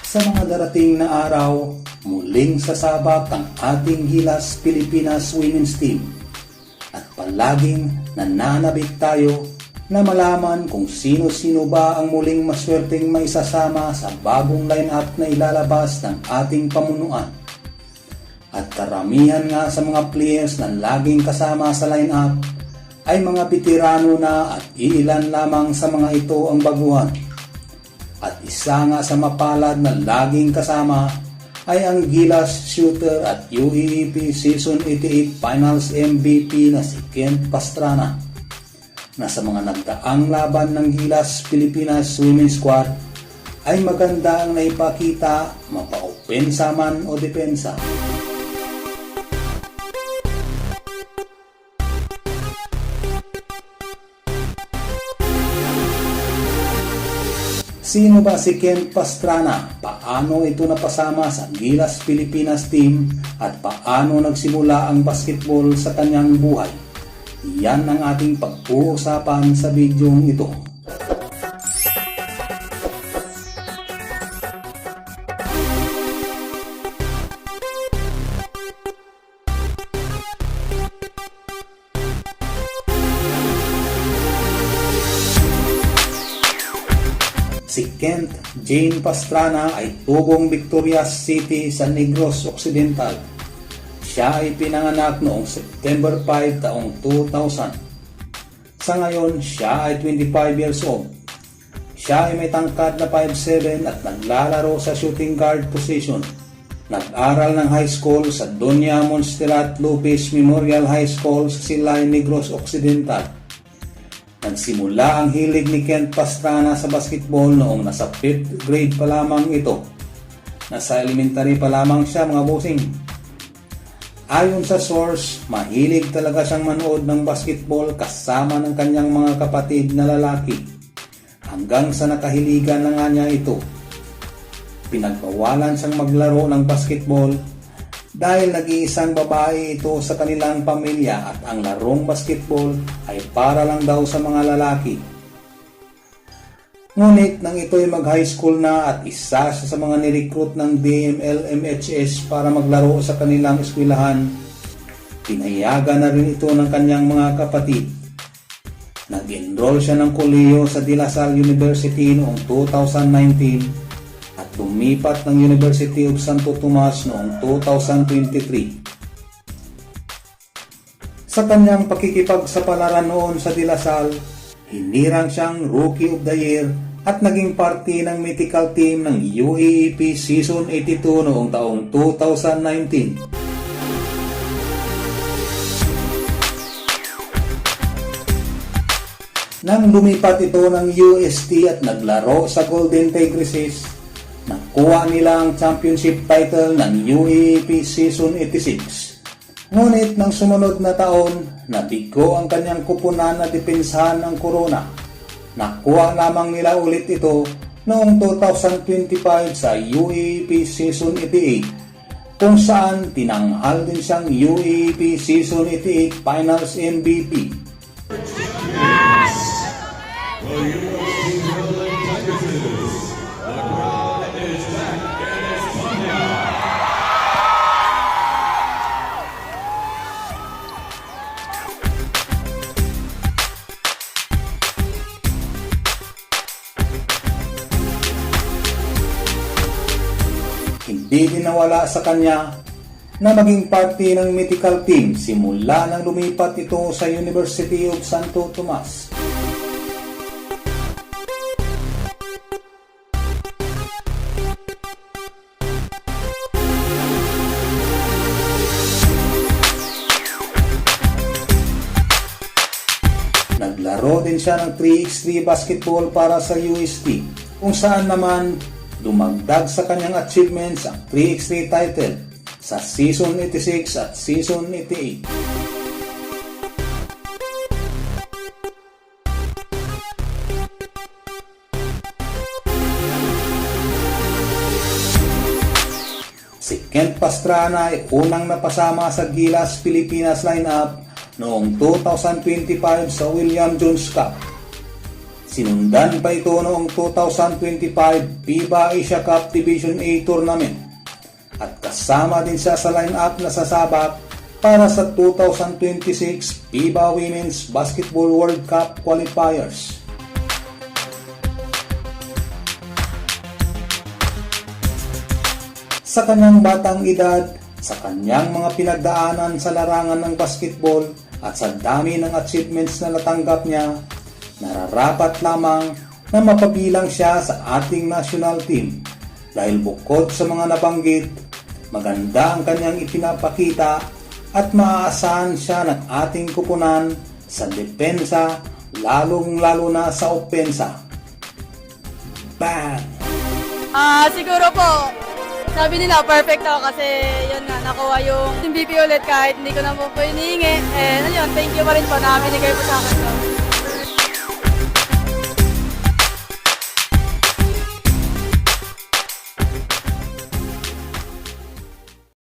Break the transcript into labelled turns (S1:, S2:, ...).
S1: Sa mga darating na araw, muling sasabak ang ating Gilas Pilipinas Women's Team. At palaging nananabik tayo na malaman kung sino-sino ba ang muling maswerteng maisasama sa bagong lineup na ilalabas ng ating pamunuan. At karamihan nga sa mga players na laging kasama sa lineup ay mga veterano na at iilan lamang sa mga ito ang baguhan. At isa nga sa mapalad na laging kasama ay ang Gilas shooter at UEEP Season 88 Finals MVP na si Kent Pastrana, na sa mga nagdaang laban ng Gilas Pilipinas Women's Squad ay maganda ang naipakita, mapa-opensa man o depensa. Sino ba si Kent Pastrana? Paano ito napasama sa Gilas Pilipinas team at paano nagsimula ang basketball sa kanyang buhay? Yan ang ating pag-uusapan sa bidyong ito. Si Kent Jane Pastrana ay tubong Victorias City sa Negros Occidental. Siya ay pinanganak noong September 5 taong 2000. Sa ngayon, siya ay 25 years old. Siya ay may tangkad na 5'7" at naglalaro sa shooting guard position. Nag-aral ng high school sa Doña Montserrat Lopez Memorial High School sa Silay, Negros Occidental. Nagsimula ang hilig ni Kent Pastrana sa basketball noong nasa 5th grade pa lamang ito. Nasa elementary pa lamang siya, mga bossing. Ayon sa source, mahilig talaga siyang manood ng basketball kasama ng kanyang mga kapatid na lalaki. Hanggang sa nakahiligan na nga niya ito. Pinagbawalan siyang maglaro ng basketball dahil nag-iisang babae ito sa kanilang pamilya at ang larong basketball ay para lang daw sa mga lalaki. Ngunit nang ito'y mag-high school na at isa siya sa mga nirecruit ng DML-MHS para maglaro sa kanilang eskwelahan, pinayagan na rin ito ng kanyang mga kapatid. Nag-enroll siya ng kolehiyo sa De La Salle University noong 2019 at lumipat ng University of Santo Tomas noong 2023. Sa kanyang pakikipagsapalaran noon sa De La Salle, hinirang siyang Rookie of the Year at naging parte ng mythical team ng UEEP Season 82 noong taong 2019. Nang lumipat ito ng UST at naglaro sa Golden Tigresses, nakuha nila ang championship title ng UEEP Season 86. Ngunit ng sumunod na taon, nabigo ang kanyang kupunan na depensahan ng Corona. Nakuha lamang nila ulit ito noong 2025 sa UEEP Season 88, kung saan tinanghal din siyang UEEP Season 88 Finals MVP. Hindi din nawala sa kanya na maging parte ng mythical team simula nang lumipat ito sa University of Santo Tomas. Naglaro din siya ng 3x3 basketball para sa UST, kung saan naman dumagdag sa kanyang achievements ang 3x3 title sa Season 86 at Season 88. Si Kent Pastrana ay unang napasama sa Gilas Pilipinas lineup noong 2025 sa William Jones Cup. Si Sinundan pa ito noong 2025 FIBA Asia Cup Division A Tournament at kasama din siya sa line-up na sasabak para sa 2026 FIBA Women's Basketball World Cup Qualifiers. Sa kanyang batang edad, sa kanyang mga pinagdaanan sa larangan ng basketball at sa dami ng achievements na natanggap niya, nararapat lamang na mapabilang siya sa ating national team dahil bukod sa mga nabanggit, maganda ang kanyang ipinapakita at maaasahan siya ng ating kupunan sa depensa, lalong-lalo na sa opensa. Bang!
S2: Siguro po, sabi nila perfect ako kasi yun nga, nakuha yung MVP ulit kahit hindi ko na po hinihingi. And yun, thank you pa rin po na binigay po sa akin.